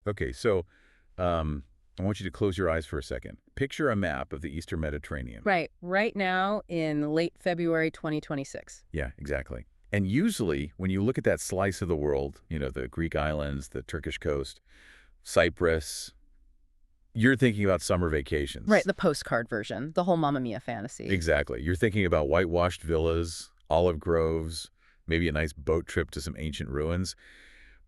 Okay, so I want you to close your eyes for a second. Picture a map of the Eastern Mediterranean. Right now in late February 2026. Yeah, exactly. And usually, when you look at that slice of the world, the Greek islands, the Turkish coast, Cyprus, you're thinking about summer Right, vacations. the postcard version, the whole Mamma Mia fantasy. Exactly. You're thinking about whitewashed villas, olive groves, maybe a nice boat trip to some ancient ruins.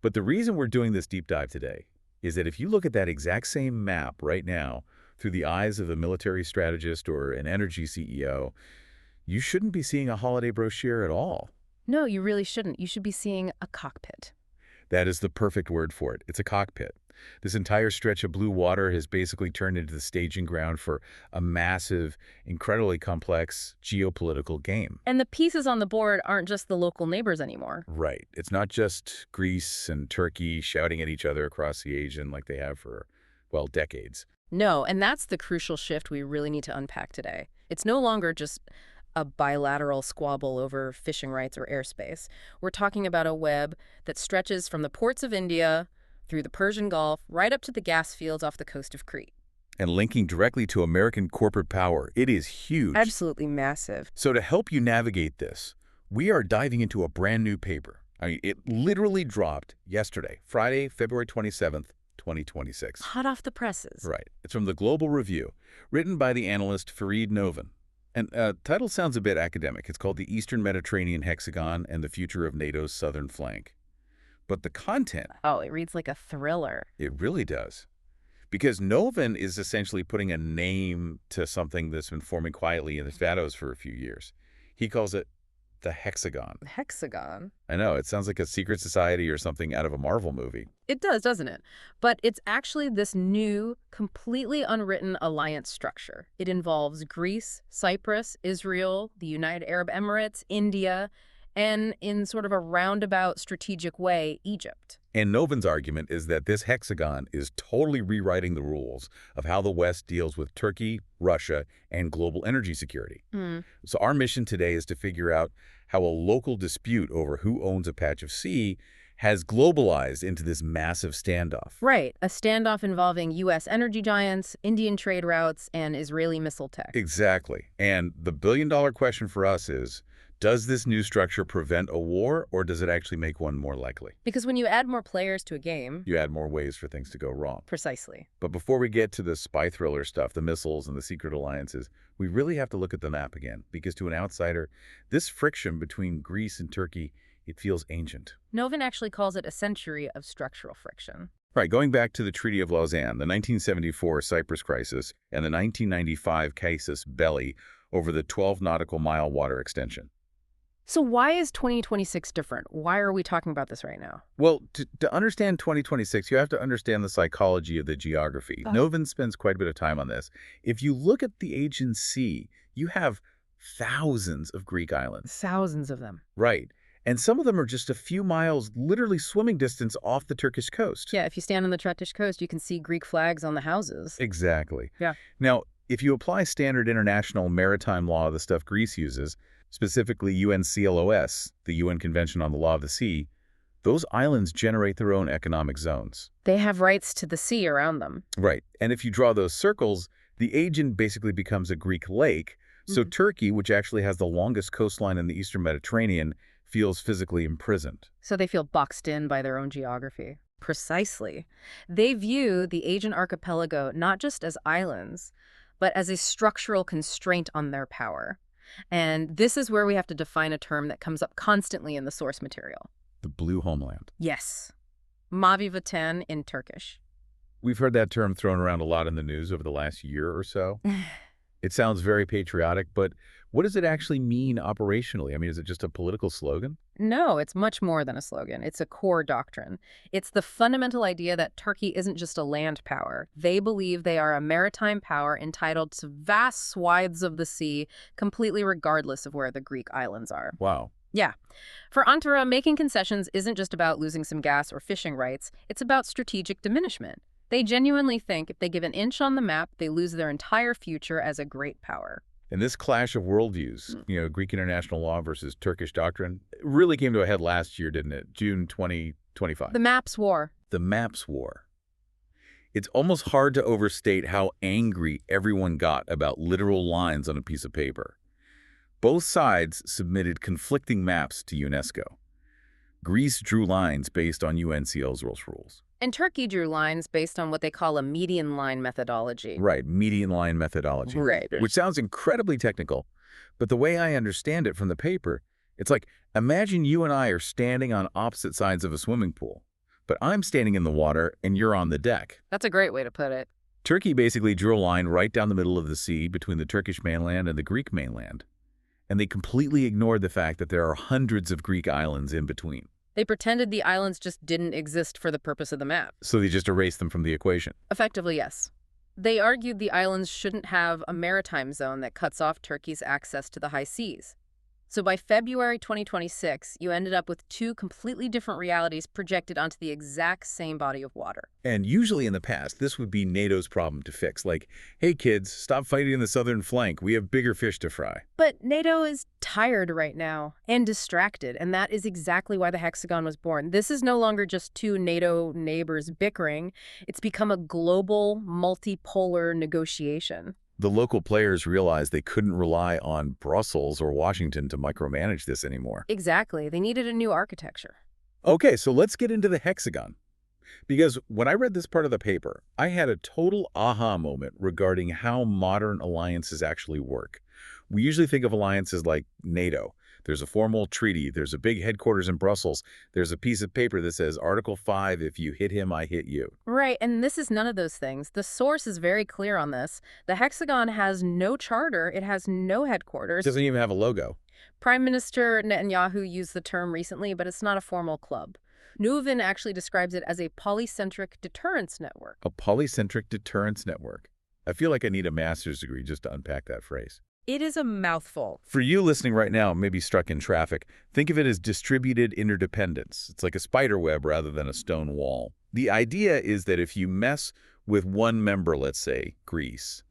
But the reason we're doing this deep dive today is that if you look at that exact same map right now through the eyes of a military strategist or an energy CEO, you shouldn't be seeing a holiday brochure at all. No, you really shouldn't. You should be seeing a cockpit. That is the perfect word for it. It's a cockpit. This entire stretch of blue water has basically turned into the staging ground for a massive, incredibly complex geopolitical game. And the pieces on the board aren't just the local neighbors anymore. Right. It's not just Greece and Turkey shouting at each other across the Aegean like they have for, well, decades. No, and that's the crucial shift we really need to unpack today. It's no longer just a bilateral squabble over fishing rights or airspace. We're talking about a web that stretches from the ports of India through the Persian Gulf right up to the gas fields off the coast of Crete. And linking directly to American corporate power, it is huge. Absolutely massive. So to help you navigate this, we are diving into a brand new paper. It literally dropped yesterday, Friday, February 27th, 2026. Hot off the presses. Right. It's from the Global Review, written by the analyst Fareed Novin. And title sounds a bit academic. It's called The Eastern Mediterranean Hexagon and the Future of NATO's Southern Flank. But the content, Oh, it reads like a thriller. it really does. Because Novin is essentially putting a name to something that's been forming quietly in the shadows for a few years. He calls it the hexagon. Hexagon? I know, it sounds like a secret society or something out of a Marvel movie. It does, doesn't it? But it's actually this new, completely unwritten alliance structure. It involves Greece, Cyprus, Israel, the United Arab Emirates, India, and in sort of a roundabout strategic way, Egypt. And Novin's argument is that this hexagon is totally rewriting the rules of how the West deals with Turkey, Russia, and global energy security. So our mission today is to figure out how a local dispute over who owns a patch of sea has globalized into this massive standoff. Right, a standoff involving U.S. energy giants, Indian trade routes, and Israeli missile tech. Exactly. And the billion-dollar question for us is, does this new structure prevent a war, or does it actually make one more likely? Because when you add more players to a game... You add more ways for things to go wrong. Precisely. But before we get to the spy thriller stuff, the missiles and the secret alliances, we really have to look at the map again, because to an outsider, this friction between Greece and Turkey, it feels ancient. Novin actually calls it a century of structural friction. Right, going back to the Treaty of Lausanne, the 1974 Cyprus crisis, and the 1995 casus belli over the 12 nautical mile water extension. So why is 2026 different? Why are we talking about this right now? Well, to understand 2026, you have to understand the psychology of the geography. Novin spends quite a bit of time on this. If you look at the Aegean Sea, you have thousands of Greek islands. Thousands of them. Right. And some of them are just a few miles, literally swimming distance off the Turkish coast. Yeah, if you stand on the Turkish coast, you can see Greek flags on the houses. Exactly. Yeah. Now, if you apply standard international maritime law, the stuff Greece uses, specifically UNCLOS, the UN Convention on the Law of the Sea, those islands generate their own economic zones. They have rights to the sea around them. Right. And if you draw those circles, the Aegean basically becomes a Greek lake. So Turkey, which actually has the longest coastline in the Eastern Mediterranean, feels physically imprisoned. So they feel boxed in by their own geography. Precisely. They view the Aegean archipelago not just as islands, but as a structural constraint on their power. And this is where we have to define a term that comes up constantly in the source material. The blue homeland. Yes. Mavi Vatan in Turkish. We've heard that term thrown around a lot in the news over the last year or so. It sounds very patriotic, but what does it actually mean operationally? I mean, is it just a political slogan? No, it's much more than a slogan. It's a core doctrine. It's the fundamental idea that Turkey isn't just a land power. They believe they are a maritime power entitled to vast swathes of the sea, completely regardless of where the Greek islands are. Wow. Yeah. For Ankara, making concessions isn't just about losing some gas or fishing rights. It's about strategic diminishment. They genuinely think if they give an inch on the map, they lose their entire future as a great power. And this clash of worldviews, Greek international law versus Turkish doctrine, really came to a head last year, didn't it? June 2025. The maps war. The maps war. It's almost hard to overstate how angry everyone got about literal lines on a piece of paper. Both sides submitted conflicting maps to UNESCO. Greece drew lines based on UNCL's rules. And Turkey drew lines based on what they call a median line methodology. Right, median line methodology. Right. Which sounds incredibly technical, but the way I understand it from the paper, it's like, imagine you and I are standing on opposite sides of a swimming pool, but I'm standing in the water and you're on the deck. That's a great way to put it. Turkey basically drew a line right down the middle of the sea between the Turkish mainland and the Greek mainland, and they completely ignored the fact that there are hundreds of Greek islands in between. They pretended the islands just didn't exist for the purpose of the map. So they just erased them from the equation. Effectively, yes. They argued the islands shouldn't have a maritime zone that cuts off Turkey's access to the high seas. So by February 2026, you ended up with two completely different realities projected onto the exact same body of water. And usually in the past, this would be NATO's problem to fix. Like, hey kids, stop fighting in the southern flank. We have bigger fish to fry. But NATO is tired right now and distracted, and that is exactly why the hexagon was born. This is no longer just two NATO neighbors bickering. It's become a global, multipolar negotiation. The local players realized they couldn't rely on Brussels or Washington to micromanage this anymore. Exactly. They needed a new architecture. Okay, so let's get into the hexagon. Because when I read this part of the paper, I had a total aha moment regarding how modern alliances actually work. We usually think of alliances like NATO. There's a formal treaty, there's a big headquarters in Brussels, there's a piece of paper that says Article 5, if you hit him, I hit you. Right, and this is none of those things. The source is very clear on this. The hexagon has no charter, it has no headquarters. It doesn't even have a logo. Prime Minister Netanyahu used the term recently, but it's not a formal club. Neuvin actually describes it as a polycentric deterrence network. A polycentric deterrence network. I feel like I need a master's degree just to unpack that phrase. It is a mouthful. For you listening right now, maybe stuck in traffic, think of it as distributed interdependence. It's like a spider web rather than a stone wall. The idea is that if you mess with one member, let's say, Greece,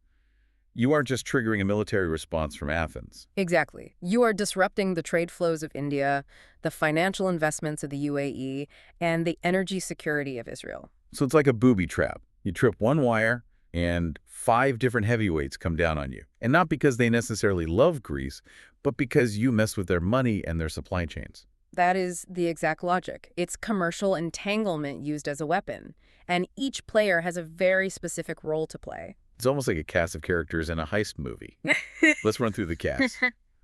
you aren't just triggering a military response from Athens. Exactly. You are disrupting the trade flows of India, the financial investments of the UAE, and the energy security of Israel. So it's like a booby trap. You trip one wire, and 5 different heavyweights come down on you. And not because they necessarily love Greece, but because you mess with their money and their supply chains. That is the exact logic. It's commercial entanglement used as a weapon, and each player has a very specific role to play. It's almost like a cast of characters in a heist movie. Let's run through the cast.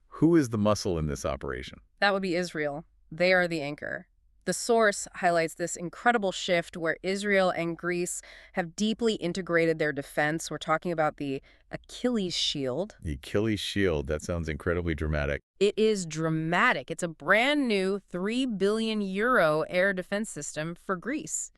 Who is the muscle in this operation? That would be Israel. They are the anchor. The source highlights this incredible shift where Israel and Greece have deeply integrated their defense. We're talking about the Achilles shield. The Achilles shield. That sounds incredibly dramatic. It is dramatic. It's a brand new €3 billion air defense system for Greece.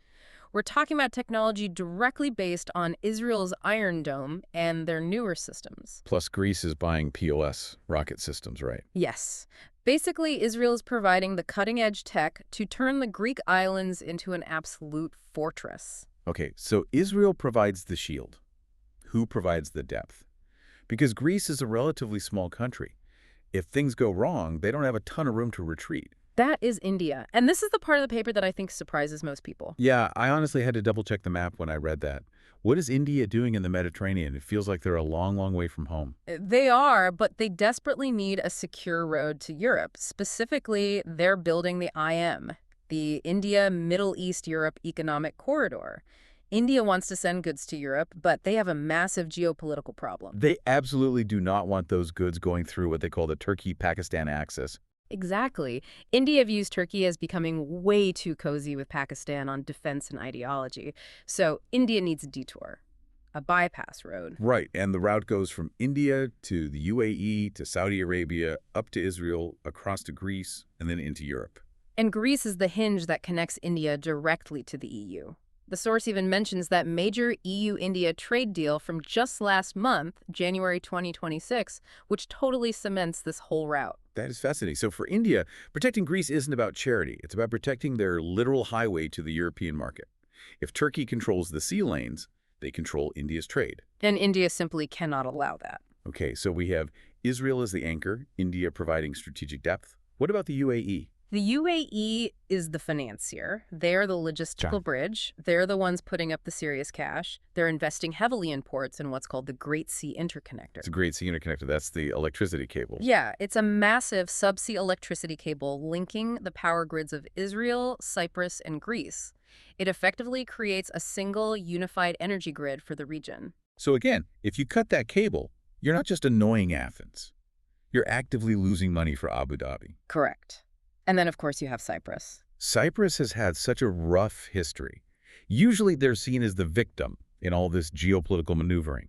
We're talking about technology directly based on Israel's Iron Dome and their newer systems. Plus, Greece is buying POS rocket systems, right? Yes. Basically, Israel is providing the cutting-edge tech to turn the Greek islands into an absolute fortress. Okay, so Israel provides the shield. Who provides the depth? Because Greece is a relatively small country. If things go wrong, they don't have a ton of room to retreat. That is India. And this is the part of the paper that I think surprises most people. Yeah, I honestly had to double-check the map when I read that. What is India doing in the Mediterranean? It feels like they're a long, long way from home. They are, but they desperately need a secure road to Europe. Specifically, they're building the IM, the India-Middle East-Europe Economic Corridor. India wants to send goods to Europe, but they have a massive geopolitical problem. They absolutely do not want those goods going through what they call the Turkey-Pakistan axis. Exactly. India views Turkey as becoming way too cozy with Pakistan on defense and ideology. So India needs a detour, a bypass road. Right, and the route goes from India to the UAE to Saudi Arabia, up to Israel, across to Greece, and then into Europe. And Greece is the hinge that connects India directly to the EU. The source even mentions that major EU-India trade deal from just last month, January 2026, which totally cements this whole route. That is fascinating. So for India, protecting Greece isn't about charity. It's about protecting their literal highway to the European market. If Turkey controls the sea lanes, they control India's trade. And India simply cannot allow that. Okay, so we have Israel as the anchor, India providing strategic depth. What about the UAE? The UAE is the financier. They're the John. logistical bridge. They're the ones putting up the serious cash. They're investing heavily in ports and what's called the Great Sea Interconnector. It's a great sea interconnector. That's the electricity cable. Yeah, it's a massive subsea electricity cable linking the power grids of Israel, Cyprus, and Greece. It effectively creates a single unified energy grid for the region. So again, if you cut that cable, you're not just annoying Athens. You're actively losing money for Abu Dhabi. Correct. And then, of course, you have Cyprus. Cyprus has had such a rough history. Usually they're seen as the victim in all this geopolitical maneuvering,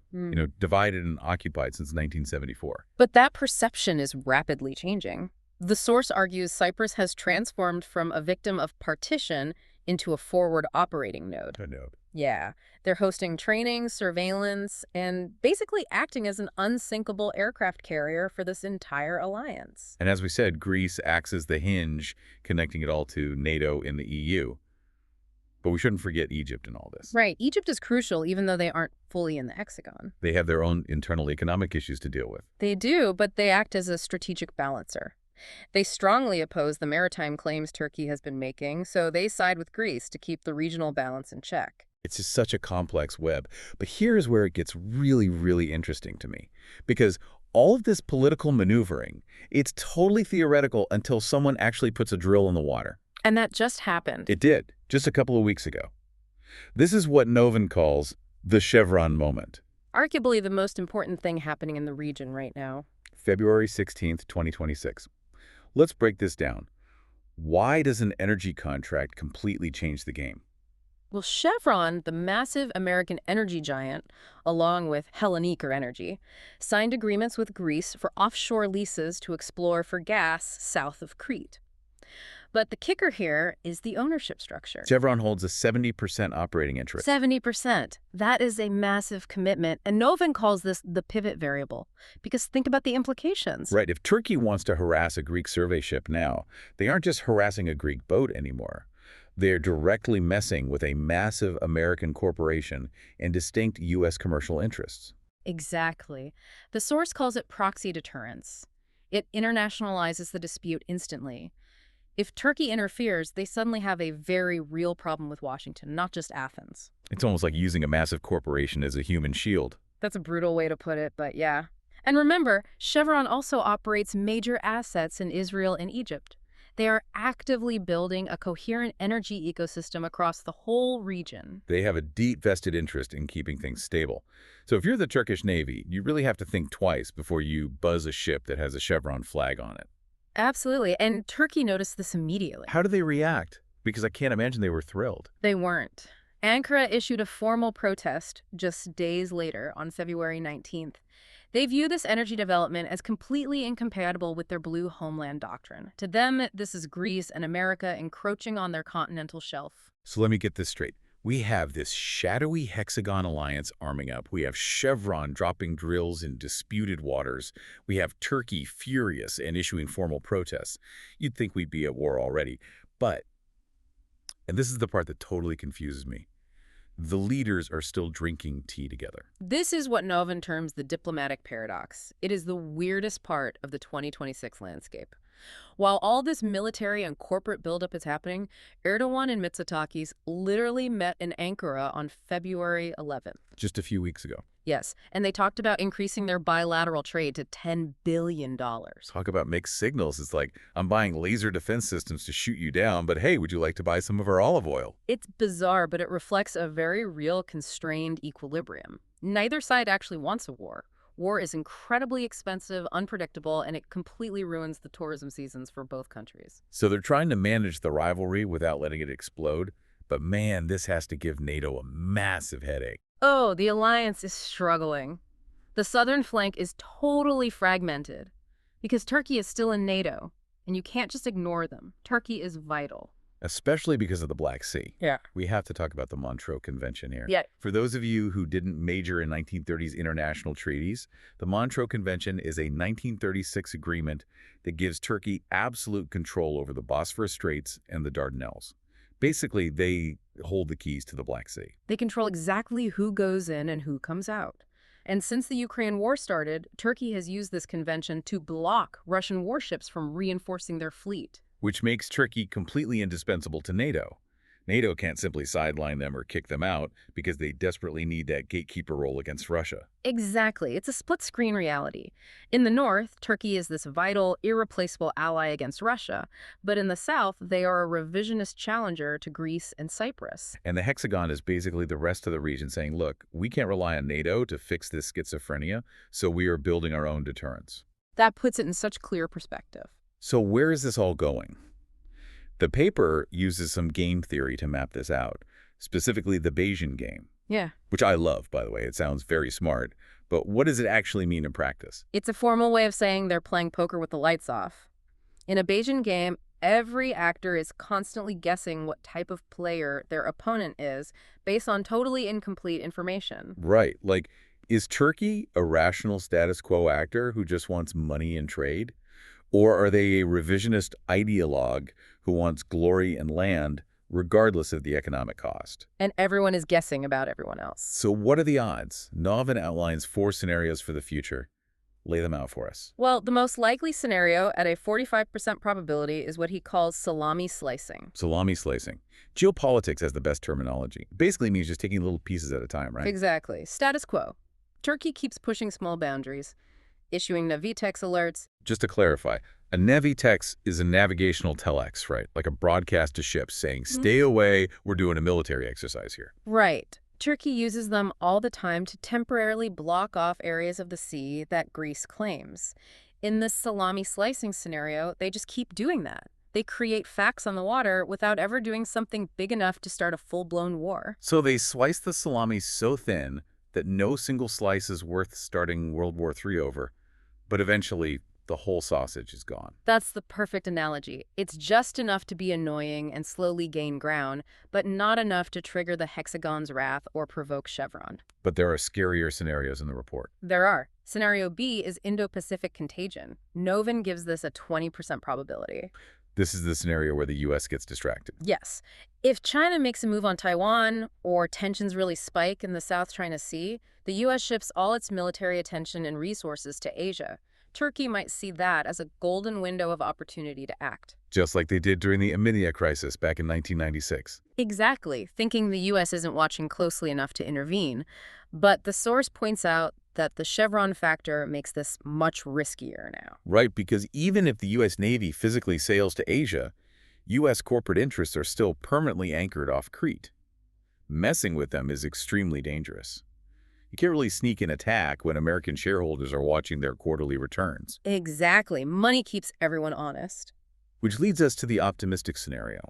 divided and occupied since 1974. But that perception is rapidly changing. The source argues Cyprus has transformed from a victim of partition into a forward operating node. A node. Yeah, they're hosting training, surveillance, and basically acting as an unsinkable aircraft carrier for this entire alliance. And as we said, Greece acts as the hinge connecting it all to NATO and the EU. But we shouldn't forget Egypt in all this. Right, Egypt is crucial even though they aren't fully in the hexagon. They have their own internal economic issues to deal with. They do, but they act as a strategic balancer. They strongly oppose the maritime claims Turkey has been making, so they side with Greece to keep the regional balance in check. It's just such a complex web. But here's where it gets really, really interesting to me. Because all of this political maneuvering, it's totally theoretical until someone actually puts a drill in the water. And that just happened. It did, just a couple of weeks ago. This is what Novin calls the Chevron moment. Arguably the most important thing happening in the region right now. February 16th, 2026. Let's break this down. Why does an energy contract completely change the game? Well, Chevron, the massive American energy giant, along with Helleniker Energy, signed agreements with Greece for offshore leases to explore for gas south of Crete. But the kicker here is the ownership structure. Chevron holds a 70% operating interest. 70%. That is a massive commitment, and Novin calls this the pivot variable, because think about the implications. Right. If Turkey wants to harass a Greek survey ship now, they aren't just harassing a Greek boat anymore. They're directly messing with a massive American corporation and distinct U.S. commercial interests. Exactly. The source calls it proxy deterrence. It internationalizes the dispute instantly. If Turkey interferes, they suddenly have a very real problem with Washington, not just Athens. It's almost like using a massive corporation as a human shield. That's a brutal way to put it, but yeah. And remember, Chevron also operates major assets in Israel and Egypt. They are actively building a coherent energy ecosystem across the whole region. They have a deep vested interest in keeping things stable. So if you're the Turkish Navy, you really have to think twice before you buzz a ship that has a Chevron flag on it. Absolutely, and Turkey noticed this immediately. How do they react? Because I can't imagine they were thrilled. They weren't. Ankara issued a formal protest just days later, on February 19th. They view this energy development as completely incompatible with their blue homeland doctrine. To them, this is Greece and America encroaching on their continental shelf. So let me get this straight. We have this shadowy hexagon alliance arming up. We have Chevron dropping drills in disputed waters. We have Turkey furious and issuing formal protests. You'd think we'd be at war already. But, and this is the part that totally confuses me, the leaders are still drinking tea together. This is what Novin terms the diplomatic paradox. It is the weirdest part of the 2026 landscape. While all this military and corporate buildup is happening, Erdogan and Mitsotakis literally met in Ankara on February 11th. Just a few weeks ago. Yes, and they talked about increasing their bilateral trade to $10 billion. Talk about mixed signals. It's like, I'm buying laser defense systems to shoot you down, but hey, would you like to buy some of our olive oil? It's bizarre, but it reflects a very real constrained equilibrium. Neither side actually wants a war. War is incredibly expensive, unpredictable, and it completely ruins the tourism seasons for both countries. So they're trying to manage the rivalry without letting it explode. But man, this has to give NATO a massive headache. Oh, the alliance is struggling. The southern flank is totally fragmented because Turkey is still in NATO, and you can't just ignore them. Turkey is vital. Especially because of the Black Sea. Yeah. We have to talk about the Montreux Convention here. Yeah. For those of you who didn't major in 1930s international treaties, the Montreux Convention is a 1936 agreement that gives Turkey absolute control over the Bosphorus Straits and the Dardanelles. Basically, they hold the keys to the Black Sea. They control exactly who goes in and who comes out. And since the Ukraine war started, Turkey has used this convention to block Russian warships from reinforcing their fleet. which makes Turkey completely indispensable to NATO. NATO can't simply sideline them or kick them out because they desperately need that gatekeeper role against Russia. Exactly. It's a split-screen reality. In the north, Turkey is this vital, irreplaceable ally against Russia, but in the south, they are a revisionist challenger to Greece and Cyprus. And the hexagon is basically the rest of the region saying, look, we can't rely on NATO to fix this schizophrenia, so we are building our own deterrence. That puts it in such clear perspective. So where is this all going? The paper uses some game theory to map this out, specifically the Bayesian game, Yeah. which I love, by the way. It sounds very smart. But what does it actually mean in practice? It's a formal way of saying they're playing poker with the lights off. In a Bayesian game, every actor is constantly guessing what type of player their opponent is based on totally incomplete information. Right. Like, is Turkey a rational status quo actor who just wants money and trade? Or are they a revisionist ideologue who wants glory and land, regardless of the economic cost? And everyone is guessing about everyone else. So what are the odds? Novin outlines 4 scenarios for the future. Lay them out for us. Well, the most likely scenario at a 45% probability is what he calls salami slicing. Salami slicing. Geopolitics has the best terminology. Basically means just taking little pieces at a time, right? Exactly. Status quo. Turkey keeps pushing small boundaries, issuing Navitex alerts. Just to clarify, a Navitex is a navigational telex, right? Like a broadcast to ships saying, stay away, we're doing a military exercise here. Right. Turkey uses them all the time to temporarily block off areas of the sea that Greece claims. In this salami slicing scenario, they just keep doing that. They create facts on the water without ever doing something big enough to start a full-blown war. So they slice the salami so thin that no single slice is worth starting World War III over, but eventually the whole sausage is gone. That's the perfect analogy. It's just enough to be annoying and slowly gain ground, but not enough to trigger the hexagon's wrath or provoke Chevron. But there are scarier scenarios in the report. There are. Scenario B is Indo-Pacific contagion. Novin gives this a 20% probability. This is the scenario where the U.S. gets distracted. Yes. If China makes a move on Taiwan or tensions really spike in the South China Sea, the U.S. shifts all its military attention and resources to Asia. Turkey might see that as a golden window of opportunity to act. Just like they did during the Armenia crisis back in 1996. Exactly, thinking the U.S. isn't watching closely enough to intervene. But the source points out that the Chevron factor makes this much riskier now. Right, because even if the U.S. Navy physically sails to Asia, U.S. corporate interests are still permanently anchored off Crete. Messing with them is extremely dangerous. You can't really sneak an attack when American shareholders are watching their quarterly returns. Exactly. Money keeps everyone honest. Which leads us to the optimistic scenario.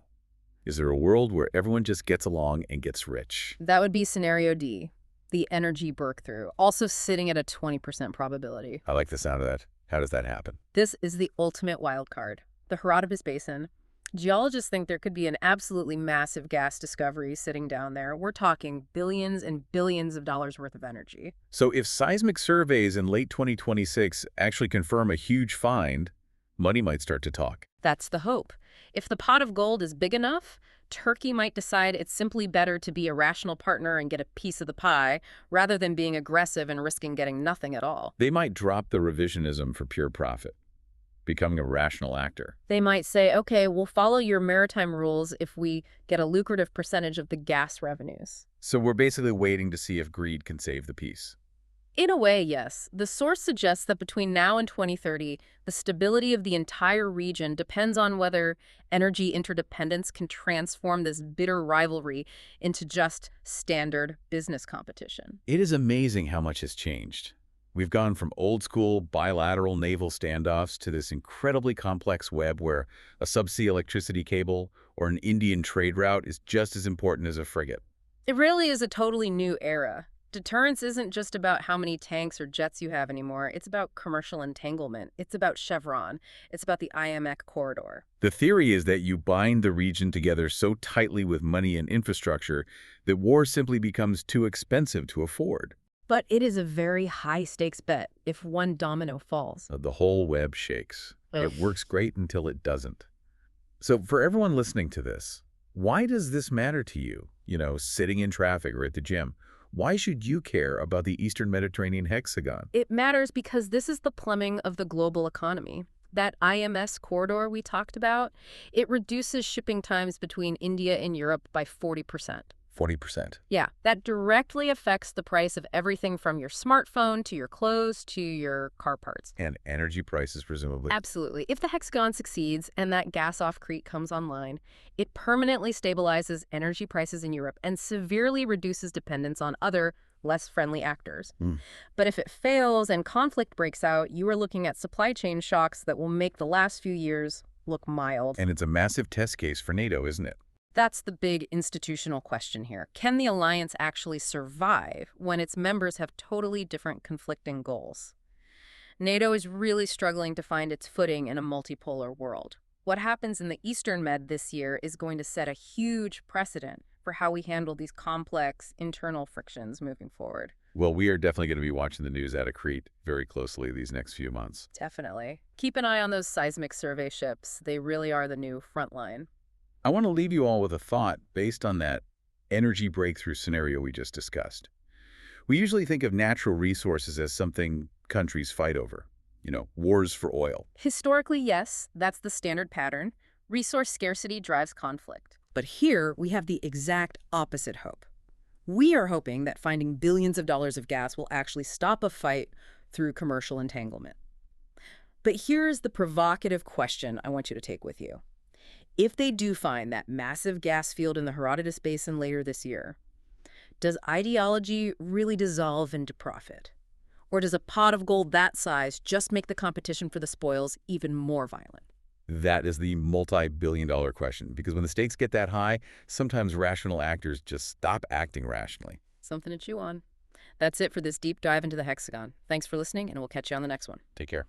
Is there a world where everyone just gets along and gets rich? That would be scenario D, the energy breakthrough, also sitting at a 20% probability. I like the sound of that. How does that happen? This is the ultimate wild card. The Herodopus Basin. Geologists think there could be an absolutely massive gas discovery sitting down there. We're talking billions and billions of dollars worth of energy. So if seismic surveys in late 2026 actually confirm a huge find, money might start to talk. That's the hope. If the pot of gold is big enough, Turkey might decide it's simply better to be a rational partner and get a piece of the pie, rather than being aggressive and risking getting nothing at all. They might drop the revisionism for pure profit, becoming a rational actor. They might say, okay, we'll follow your maritime rules if we get a lucrative percentage of the gas revenues. So we're basically waiting to see if greed can save the peace. In a way, yes. The source suggests that between now and 2030, the stability of the entire region depends on whether energy interdependence can transform this bitter rivalry into just standard business competition. It is amazing how much has changed. We've gone from old-school bilateral naval standoffs to this incredibly complex web where a subsea electricity cable or an Indian trade route is just as important as a frigate. It really is a totally new era. Deterrence isn't just about how many tanks or jets you have anymore. It's about commercial entanglement. It's about Chevron. It's about the IMEC corridor. The theory is that you bind the region together so tightly with money and infrastructure that war simply becomes too expensive to afford. But it is a very high-stakes bet if one domino falls. The whole web shakes. Ugh. It works great until it doesn't. So for everyone listening to this, why does this matter to you? You know, sitting in traffic or at the gym. Why should you care about the Eastern Mediterranean hexagon? It matters because this is the plumbing of the global economy. That IMS corridor we talked about, it reduces shipping times between India and Europe by 40%. 40%. Yeah, that directly affects the price of everything from your smartphone to your clothes to your car parts. And energy prices, presumably. Absolutely. If the hexagon succeeds and that gas off Crete comes online, it permanently stabilizes energy prices in Europe and severely reduces dependence on other, less friendly actors. Hmm. But if it fails and conflict breaks out, you are looking at supply chain shocks that will make the last few years look mild. And it's a massive test case for NATO, isn't it? That's the big institutional question here. Can the alliance actually survive when its members have totally different conflicting goals? NATO is really struggling to find its footing in a multipolar world. What happens in the Eastern Med this year is going to set a huge precedent for how we handle these complex internal frictions moving forward. Well, we are definitely going to be watching the news out of Crete very closely these next few months. Definitely. Keep an eye on those seismic survey ships. They really are the new front line. I want to leave you all with a thought based on that energy breakthrough scenario we just discussed. We usually think of natural resources as something countries fight over. Wars for oil. Historically, yes, that's the standard pattern. Resource scarcity drives conflict. But here, we have the exact opposite hope. We are hoping that finding billions of dollars of gas will actually stop a fight through commercial entanglement. But here's the provocative question I want you to take with you. If they do find that massive gas field in the Herodotus Basin later this year, does ideology really dissolve into profit? Or does a pot of gold that size just make the competition for the spoils even more violent? That is the multi-billion-dollar question, because when the stakes get that high, sometimes rational actors just stop acting rationally. Something to chew on. That's it for this deep dive into the hexagon. Thanks for listening, and we'll catch you on the next one. Take care.